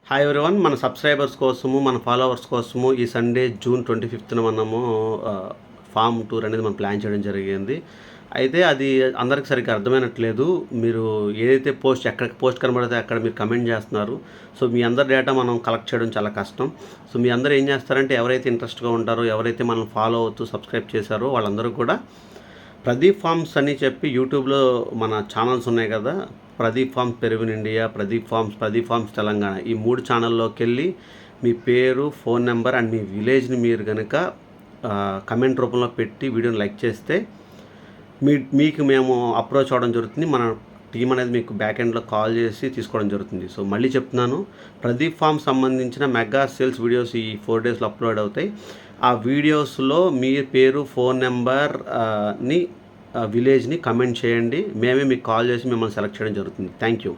Hi everyone. మన subscribers కోసము, మన ఫాలోవర్స్ కోసము ఈ సండే జూన్ 25న మనము ఫామ్ టూర్ అనేది మనం ప్లాన్ చేయడం జరిగింది. అయితే అది అందరికి సరిగ్గా అర్థమైనట్లేదు. మీరు ఏదైతే ఎక్కడ పోస్ట్ కనబడితే అక్కడ మీరు కమెంట్ చేస్తున్నారు. సో మీ అందరి డేటా మనం కలెక్ట్ చేయడం చాలా కష్టం. సో మీ అందరూ ఏం చేస్తారంటే ఎవరైతే ఇంట్రెస్ట్గా ఉంటారో, ఎవరైతే మనం ఫాలో అవుతూ సబ్స్క్రైబ్ చేశారో వాళ్ళందరూ కూడా ప్రదీప్ ఫార్మ్స్ అని చెప్పి యూట్యూబ్లో మన ఛానల్స్ ఉన్నాయి కదా, ప్రదీప్ ఫార్మ్స్ పెరుగు ఇండియా, ప్రదీప్ ఫార్మ్స్ తెలంగాణ, ఈ 3 ఛానల్లోకి వెళ్ళి మీ పేరు, ఫోన్ నెంబర్ అండ్ మీ విలేజ్ని మీరు కనుక కమెంట్ రూపంలో పెట్టి వీడియోని లైక్ చేస్తే మీకు మేము అప్రోచ్ అవ్వడం జరుగుతుంది. మన టీం అనేది మీకు బ్యాక్ ఎండ్లో కాల్ చేసి తీసుకోవడం జరుగుతుంది. సో మళ్ళీ చెప్తున్నాను, ప్రదీప్ ఫార్మ్ సంబంధించిన మెగా సేల్స్ వీడియోస్ ఈ 4 డేస్లో అప్లోడ్ అవుతాయి. ఆ వీడియోస్లో మీ పేరు, ఫోన్ నెంబర్ని, విలేజ్ని కమెంట్ చేయండి. మేమే మీకు కాల్ చేసి మిమ్మల్ని సెలెక్ట్ చేయడం జరుగుతుంది. Thank you.